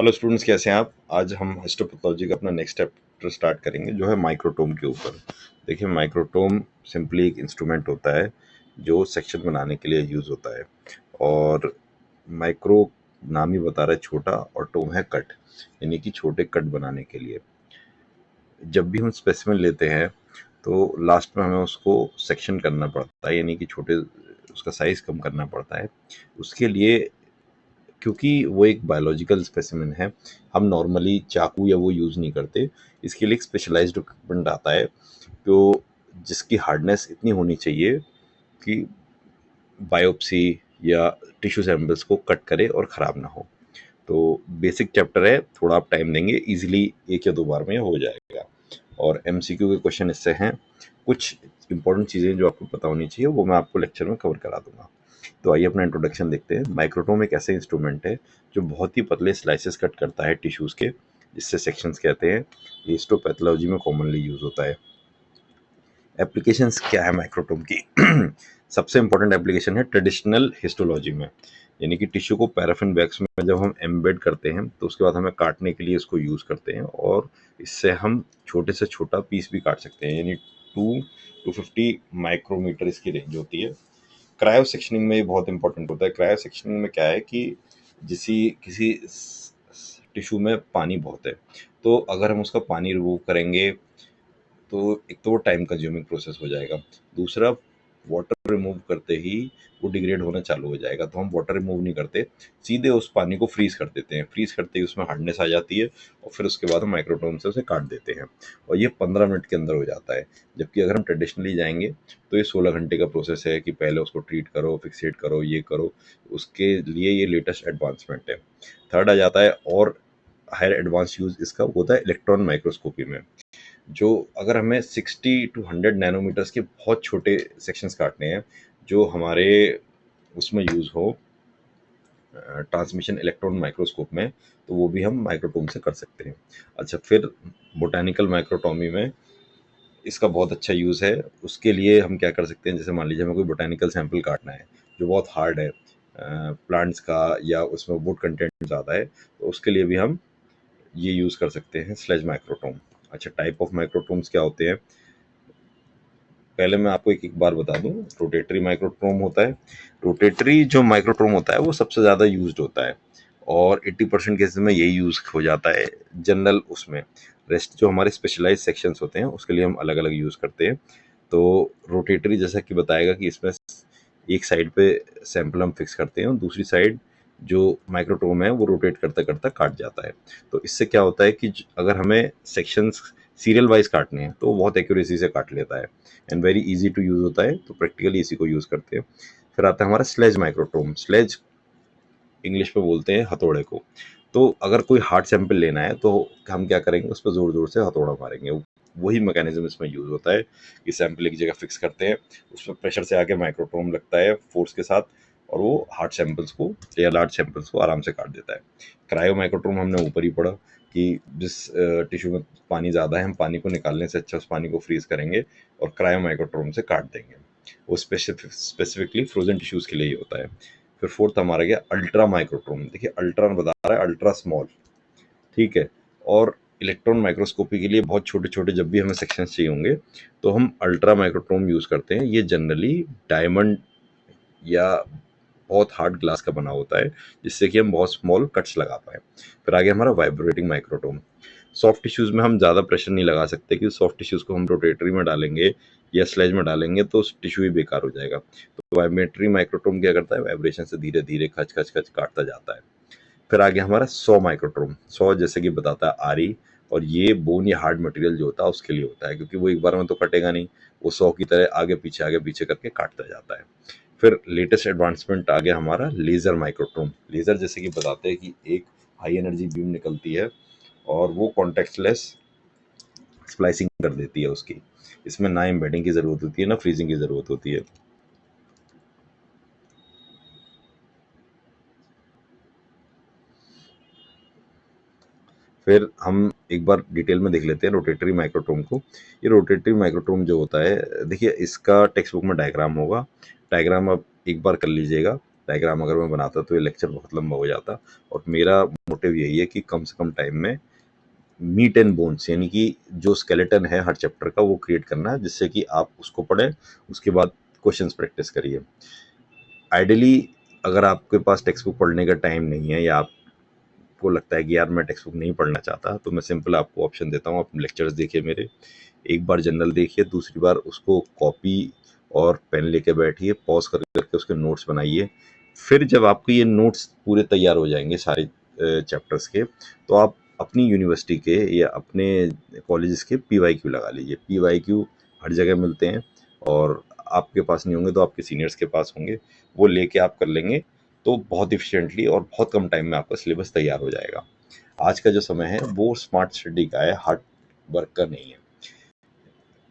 Hello students, कैसे हैं आप। आज हम हिस्टोपैथोलॉजी का अपना नेक्स्ट चैप्टर स्टार्ट करेंगे जो है माइक्रोटोम के ऊपर। देखिए, माइक्रोटोम सिंपली एक इंस्ट्रूमेंट होता है जो सेक्शन बनाने के लिए यूज़ होता है। और माइक्रो नाम ही बता रहा है छोटा, और टोम है कट, यानी कि छोटे कट बनाने के लिए। जब भी हम स्पेसिमेन लेते हैं तो लास्ट में हमें उसको सेक्शन करना पड़ता है, यानी कि छोटे उसका साइज़ कम करना पड़ता है। उसके लिए, क्योंकि वो एक बायोलॉजिकल स्पेसिमेन है, हम नॉर्मली चाकू या वो यूज़ नहीं करते। इसके लिए एक स्पेशलाइज्ड इक्विपमेंट आता है तो जिसकी हार्डनेस इतनी होनी चाहिए कि बायोप्सी या टिश्यू सैम्पल्स को कट करे और ख़राब ना हो। तो बेसिक चैप्टर है, थोड़ा आप टाइम देंगे इजीली 1 या 2 बार में हो जाएगा। और एमसीक्यू के क्वेश्चन इससे हैं। कुछ इंपॉर्टेंट चीज़ें जो आपको पता होनी चाहिए वो मैं आपको लेक्चर में कवर करा दूंगा। तो आइए अपना इंट्रोडक्शन देखते हैं। माइक्रोटोम एक ऐसे इंस्ट्रूमेंट है जो बहुत ही पतले स्लाइसेस कट करता है टिश्यूज़ के, जिससे सेक्शंस कहते हैं। ये हिस्टोपैथोलॉजी में कॉमनली यूज़ होता है। एप्लीकेशंस क्या है माइक्रोटोम की? सबसे इंपॉर्टेंट एप्लीकेशन है ट्रेडिशनल हिस्टोलॉजी में, यानी कि टिश्यू को पैराफिन बैग्स में जब हम एम्बेड करते हैं तो उसके बाद हमें काटने के लिए इसको यूज़ करते हैं, और इससे हम छोटे से छोटा पीस भी काट सकते हैं, यानी 2 to 50 माइक्रोमीटर इसकी रेंज होती है। क्रायो सेक्शनिंग में ये बहुत इंपॉर्टेंट होता है। क्रायो सेक्शनिंग में क्या है कि किसी टिश्यू में पानी बहुत है, तो अगर हम उसका पानी रिमूव करेंगे तो एक तो वो टाइम कंज्यूमिंग प्रोसेस हो जाएगा। दूसरा, वाटर रिमूव करते ही वो डिग्रेड होना चालू हो जाएगा, तो हम वाटर रिमूव नहीं करते, सीधे उस पानी को फ्रीज कर देते हैं। फ्रीज करते ही उसमें हार्डनेस आ जाती है, और फिर उसके बाद हम माइक्रोटोम से उसे काट देते हैं, और ये 15 मिनट के अंदर हो जाता है। जबकि अगर हम ट्रेडिशनली जाएंगे तो ये 16 घंटे का प्रोसेस है कि पहले उसको ट्रीट करो, फिक्सेट करो, ये करो। उसके लिए ये लेटेस्ट एडवांसमेंट है। थर्ड आ जाता है, और हायर एडवांस यूज इसका होता है इलेक्ट्रॉन माइक्रोस्कोपी में, जो अगर हमें 60 to 100 नैनोमीटर्स के बहुत छोटे सेक्शंस काटने हैं जो हमारे उसमें यूज़ हो ट्रांसमिशन इलेक्ट्रॉन माइक्रोस्कोप में, तो वो भी हम माइक्रोटोम से कर सकते हैं। अच्छा, फिर बोटानिकल माइक्रोटोमी में इसका बहुत अच्छा यूज़ है। उसके लिए हम क्या कर सकते हैं, जैसे मान लीजिए हमें कोई बोटानिकल सैंपल काटना है जो बहुत हार्ड है, प्लांट्स का, या उसमें वुड कंटेंट ज़्यादा है, तो उसके लिए भी हम ये यूज़ कर सकते हैं स्लेज माइक्रोटोम। अच्छा, टाइप ऑफ माइक्रोटोम्स क्या होते हैं, पहले मैं आपको एक एक बार बता दूं। रोटेटरी माइक्रोट्रोम होता है। रोटेटरी जो माइक्रोट्रोम होता है वो सबसे ज़्यादा यूज्ड होता है, और 80% केसेस में यही यूज़ हो जाता है जनरल उसमें। रेस्ट जो हमारे स्पेशलाइज सेक्शंस होते हैं उसके लिए हम अलग अलग यूज़ करते हैं। तो रोटेटरी जैसा कि बताएगा कि इसमें एक साइड पे सैंपल हम फिक्स करते हैं, और दूसरी साइड जो माइक्रोटोम है वो रोटेट करता करता काट जाता है। तो इससे क्या होता है कि अगर हमें सेक्शंस सीरियल वाइज काटने हैं तो वो बहुत एक्यूरेसी से काट लेता है, and very easy to use होता है, तो प्रैक्टिकली इसी को यूज़ करते हैं। फिर आता है हमारा स्लेज माइक्रोटोम। स्लेज इंग्लिश में बोलते हैं हथौड़े को। तो अगर कोई हार्ड सैंपल लेना है तो हम क्या करेंगे, उस पर ज़ोर ज़ोर से हथौड़ा मारेंगे। वही मैकेनिज्म इसमें यूज़ होता है कि सैंपल एक जगह फिक्स करते हैं, उस पर प्रेशर से आके माइक्रोटोम लगता है फोर्स के साथ, और वो हार्ड सैंपल्स को या लार्ज सैंपल्स को आराम से काट देता है। क्रायो माइक्रोटोम हमने ऊपर ही पढ़ा कि जिस टिश्यू में पानी ज़्यादा है, हम पानी को निकालने से अच्छा उस पानी को फ्रीज करेंगे और क्रायो माइक्रोटोम से काट देंगे। वो स्पेसिफिकली फ्रोजन टिश्यूज़ के लिए ही होता है। फिर फोर्थ हमारा गया अल्ट्रा माइक्रोटोम। देखिए, अल्ट्रा बता रहा है अल्ट्रा स्मॉल, ठीक है। और इलेक्ट्रॉन माइक्रोस्कोपी के लिए बहुत छोटे छोटे जब भी हमें सेक्शंस चाहिए होंगे तो हम अल्ट्रा माइक्रोटोम यूज़ करते हैं। ये जनरली डायमंड या बहुत हार्ड ग्लास का बना होता है, जिससे कि हम बहुत स्मॉल कट्स लगा पाए। फिर आगे हमारा वाइब्रेटिंग माइक्रोटोम। सॉफ्ट टिश्यूज़ में हम ज़्यादा प्रेशर नहीं लगा सकते, क्योंकि सॉफ्ट टिश्यूज़ को हम रोटेटरी में डालेंगे या स्लेज में डालेंगे तो टिश्यू ही बेकार हो जाएगा। तो वाइब्रेटरी माइक्रोटोम क्या करता है, वाइब्रेशन से धीरे धीरे खच खच खच काटता जाता है। फिर आगे हमारा 100 माइक्रोट्रोम। 100 जैसे कि बताता है आरी, और ये बोन या हार्ड मटेरियल जो होता है उसके लिए होता है, क्योंकि वो एक बार में तो कटेगा नहीं, वो 100 की तरह आगे पीछे करके काटता जाता है। फिर लेटेस्ट एडवांसमेंट आ गया हमारा लेज़र माइक्रोट्रोम। लेज़र जैसे कि बताते हैं कि एक हाई एनर्जी बीम निकलती है और वो कॉन्टेक्टलेस स्प्लाइसिंग कर देती है उसकी। इसमें ना एम्बेडिंग की ज़रूरत होती है ना फ्रीजिंग की ज़रूरत होती है। फिर हम एक बार डिटेल में देख लेते हैं रोटेटरी माइक्रोटोम को। ये रोटेटरी माइक्रोटोम जो होता है, देखिए इसका टेक्स्ट बुक में डायग्राम होगा। डायग्राम आप एक बार कर लीजिएगा डायग्राम अगर मैं बनाता तो ये लेक्चर बहुत लंबा हो जाता, और मेरा मोटिव यही है कि कम से कम टाइम में मीट एंड बोन्स यानी कि जो स्केलेटन है हर चैप्टर का वो क्रिएट करना है, जिससे कि आप उसको पढ़ें, उसके बाद क्वेश्चंस प्रैक्टिस करिए। आइडियली अगर आपके पास टेक्स्ट बुक पढ़ने का टाइम नहीं है, या आपको लगता है कि यार मैं टेक्स्ट बुक नहीं पढ़ना चाहता, तो मैं सिंपल आपको ऑप्शन देता हूँ, अपने लेक्चर्स देखिए मेरे, एक बार जनरल देखिए, दूसरी बार उसको कॉपी और पेन लेके बैठिए, पॉज करके उसके नोट्स बनाइए। फिर जब आपके ये नोट्स पूरे तैयार हो जाएंगे सारे चैप्टर्स के, तो आप अपनी यूनिवर्सिटी के या अपने कॉलेजेस के PYQ लगा लीजिए। PYQ हर जगह मिलते हैं, और आपके पास नहीं होंगे तो आपके सीनियर्स के पास होंगे, वो लेके आप कर लेंगे, तो बहुत इफिशिएंटली और बहुत कम टाइम में आपका सिलेबस तैयार हो जाएगा। आज का जो समय है वो स्मार्ट स्टडी का है, हार्ड वर्क का नहीं है।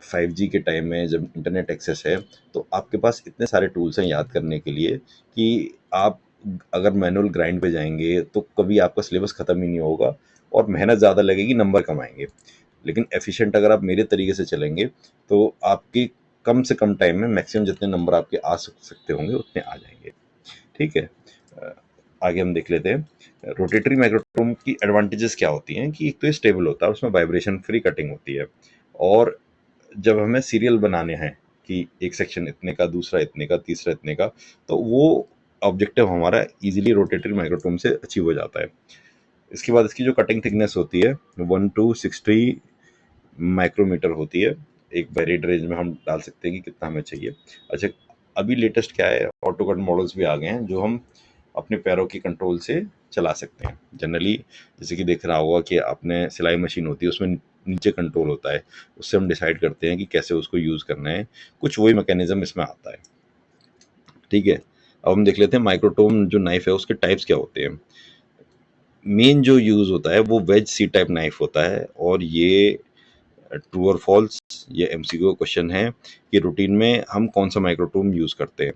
5G के टाइम में जब इंटरनेट एक्सेस है, तो आपके पास इतने सारे टूल्स हैं याद करने के लिए कि आप अगर मैनुअल ग्राइंड पे जाएंगे तो कभी आपका सिलेबस ख़त्म ही नहीं होगा, और मेहनत ज़्यादा लगेगी, नंबर कम आएंगे। लेकिन एफिशिएंट अगर आप मेरे तरीके से चलेंगे, तो आपके कम से कम टाइम में मैक्सिमम जितने नंबर आपके आ सकते होंगे उतने आ जाएंगे। ठीक है, आगे हम देख लेते हैं रोटेटरी माइक्रोटोम की एडवांटेजेस क्या होती हैं। कि एक तो ये स्टेबल होता है, उसमें वाइब्रेशन फ्री कटिंग होती है, और जब हमें सीरियल बनाने हैं कि एक सेक्शन इतने का, दूसरा इतने का, तीसरा इतने का, तो वो ऑब्जेक्टिव हमारा इजीली रोटेटरी माइक्रोटोम से अचीव हो जाता है। इसके बाद इसकी जो कटिंग थिकनेस होती है 1 to 60 माइक्रोमीटर होती है। एक वेरिड रेंज में हम डाल सकते हैं कि कितना हमें चाहिए। अच्छा, अभी लेटेस्ट क्या है, ऑटोकट मॉडल्स भी आ गए हैं जो हम अपने पैरों की कंट्रोल से चला सकते हैं। जनरली जैसे कि देख रहा होगा कि आपने सिलाई मशीन होती है, उसमें नीचे कंट्रोल होता है, उससे हम डिसाइड करते हैं कि कैसे उसको यूज़ करना है। कुछ वही मैकेनिज्म इसमें आता है। ठीक है, अब हम देख लेते हैं माइक्रोटोम जो नाइफ है उसके टाइप्स क्या होते हैं। मेन जो यूज़ होता है वो वेज सी टाइप नाइफ होता है, और ये ट्रू और फॉल्स, ये MCQ क्वेश्चन है कि रूटीन में हम कौन सा माइक्रोटोम यूज़ करते हैं।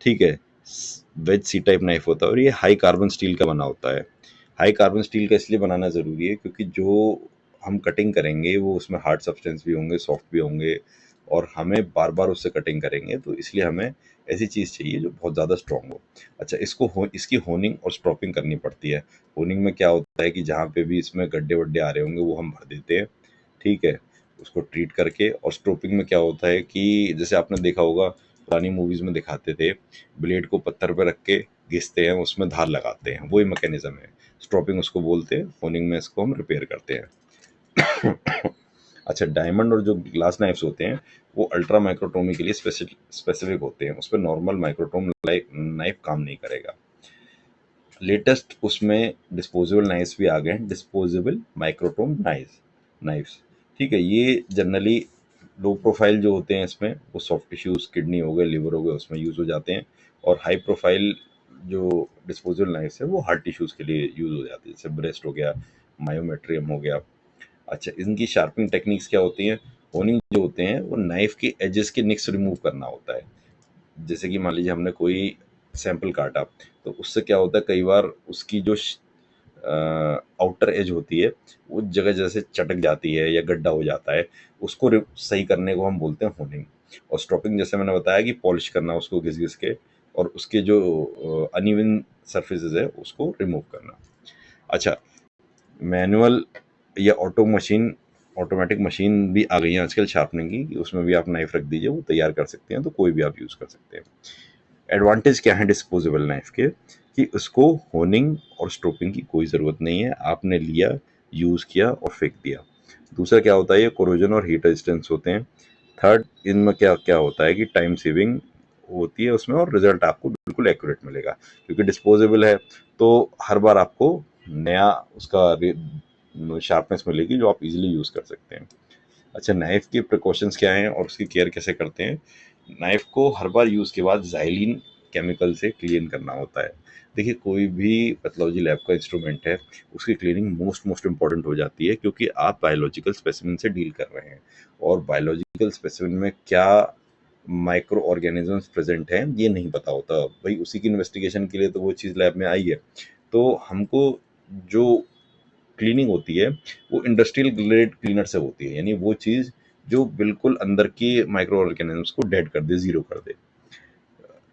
ठीक है, वेज सी टाइप नाइफ होता है, और ये हाई कार्बन स्टील का बना होता है। हाई कार्बन स्टील का इसलिए बनाना ज़रूरी है क्योंकि जो हम कटिंग करेंगे वो उसमें हार्ड सब्सटेंस भी होंगे, सॉफ्ट भी होंगे, और हमें बार बार उससे कटिंग करेंगे, तो इसलिए हमें ऐसी चीज़ चाहिए जो बहुत ज़्यादा स्ट्रॉन्ग हो। अच्छा, इसकी होनिंग और स्ट्रॉपिंग करनी पड़ती है। होनिंग में क्या होता है कि जहाँ पे भी इसमें गड्ढे वड्ढे आ रहे होंगे वो हम भर देते हैं। ठीक है, उसको ट्रीट करके। और स्ट्रोपिंग में क्या होता है कि जैसे आपने देखा होगा पुरानी मूवीज़ में दिखाते थे, ब्लेड को पत्थर पे रख के घिसते हैं, उसमें धार लगाते हैं, वही मैकेनिज्म है। स्ट्रोपिंग उसको बोलते हैं, होनिंग में इसको हम रिपेयर करते हैं। अच्छा, डायमंड और जो ग्लास नाइफ्स होते हैं वो अल्ट्रा माइक्रोटोमी के लिए स्पेसिफिक होते हैं, उस पर नॉर्मल माइक्रोटोम नाइफ काम नहीं करेगा। लेटेस्ट उसमें डिस्पोजेबल नाइफ्स भी आ गए हैं, डिस्पोजेबल माइक्रोटोम नाइफ्स। ठीक है, ये जनरली लो प्रोफाइल जो होते हैं इसमें वो सॉफ्ट टिश्यूज, किडनी हो गए, लिवर हो गए, उसमें यूज़ हो जाते हैं। और हाई प्रोफाइल जो डिस्पोजेबल नाइफ्स है वो हार्ट टिश्यूज़ के लिए यूज़ हो जाती है, जैसे ब्रेस्ट हो गया, मायोमेट्रियम हो गया। अच्छा, इनकी शार्पनिंग टेक्निक्स क्या होती हैं। होनिंग जो होते हैं वो नाइफ के एजेस के निक्स रिमूव करना होता है। जैसे कि मान लीजिए हमने कोई सैंपल काटा, तो उससे क्या होता है, कई बार उसकी जो आउटर एज होती है वो जगह जैसे चटक जाती है या गड्ढा हो जाता है, उसको सही करने को हम बोलते हैं होनिंग। और स्ट्रोपिंग जैसे मैंने बताया कि पॉलिश करना उसको घिस घिस के, और उसके जो अनइवन सर्फेसेस है उसको रिमूव करना। अच्छा, मैनुअल या ऑटोमेटिक मशीन भी आ गई है आजकल शार्पनिंग की, कि उसमें भी आप नाइफ रख दीजिए, वो तैयार कर सकते हैं, तो कोई भी आप यूज़ कर सकते हैं। एडवांटेज क्या है डिस्पोजेबल नाइफ के, कि उसको होनिंग और स्ट्रोपिंग की कोई ज़रूरत नहीं है, आपने लिया, यूज़ किया और फेंक दिया। दूसरा क्या होता है, ये कोरोजन और हीट रेजिस्टेंस होते हैं। थर्ड, इनमें क्या क्या होता है कि टाइम सेविंग होती है उसमें, और रिजल्ट आपको बिल्कुल एक्यूरेट मिलेगा, क्योंकि डिस्पोजेबल है तो हर बार आपको नया उसका शार्पनेस मिलेगी जो आप इजीली यूज़ कर सकते हैं। अच्छा, नाइफ के प्रिकॉशंस क्या हैं और उसकी केयर कैसे करते हैं। नाइफ को हर बार यूज़ के बाद ज़ाइलिन केमिकल से क्लीन करना होता है। देखिए, कोई भी पैथोलॉजी लैब का इंस्ट्रूमेंट है, उसकी क्लीनिंग मोस्ट इम्पॉर्टेंट हो जाती है, क्योंकि आप बायोलॉजिकल स्पेसिमेन से डील कर रहे हैं, और बायोलॉजिकल स्पेसिमेन में क्या माइक्रो ऑर्गेनिजम्स प्रेजेंट हैं ये नहीं पता होता भाई, उसी की इन्वेस्टिगेशन के लिए तो वो चीज़ लैब में आई है। तो हमको जो क्लीनिंग होती है वो इंडस्ट्रियल ग्रेड क्लीनर से होती है, यानी वो चीज़ जो बिल्कुल अंदर के माइक्रो ऑर्गेनिजम्स को डेड कर दे, ज़ीरो कर दे।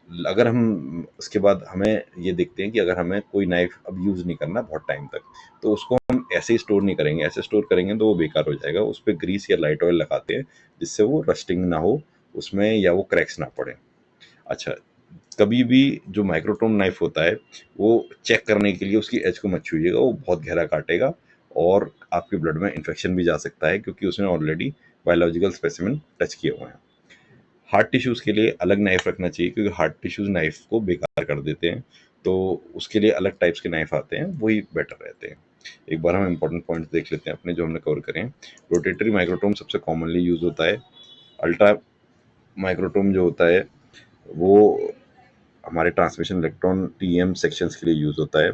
अगर हम उसके बाद हमें ये देखते हैं कि अगर हमें कोई नाइफ अब यूज़ नहीं करना बहुत टाइम तक, तो उसको हम ऐसे ही स्टोर नहीं करेंगे। ऐसे स्टोर करेंगे तो वो बेकार हो जाएगा। उस पे ग्रीस या लाइट ऑयल लगाते हैं, जिससे वो रस्टिंग ना हो उसमें या वो क्रैक्स ना पड़े। अच्छा, कभी भी जो माइक्रोटोम नाइफ होता है, वो चेक करने के लिए उसकी एज को मत छूइएगा, वो बहुत गहरा काटेगा और आपके ब्लड में इन्फेक्शन भी जा सकता है, क्योंकि उसने ऑलरेडी बायोलॉजिकल स्पेसिमेन टच किए हुए हैं। हार्ट टिश्यूज़ के लिए अलग नाइफ रखना चाहिए, क्योंकि हार्ट टिश्यूज़ नाइफ को बेकार कर देते हैं, तो उसके लिए अलग टाइप्स के नाइफ आते हैं, वही बेटर रहते हैं। एक बार हम इंपॉर्टेंट पॉइंट्स देख लेते हैं अपने, जो हमने कवर करें। रोटेटरी माइक्रोटोम सबसे कॉमनली यूज़ होता है। अल्ट्रा माइक्रोटोम जो होता है, वो हमारे ट्रांसमिशन इलेक्ट्रॉन टीएम सेक्शंस के लिए यूज़ होता है।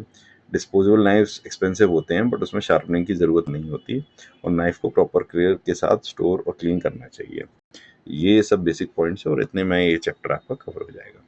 डिस्पोजेबल नाइफ्स एक्सपेंसिव होते हैं, बट उसमें शार्पनिंग की ज़रूरत नहीं होती, और नाइफ को प्रॉपर केयर के साथ स्टोर और क्लीन करना चाहिए। ये सब बेसिक पॉइंट्स है, और इतने में ये चैप्टर आपका कवर हो जाएगा।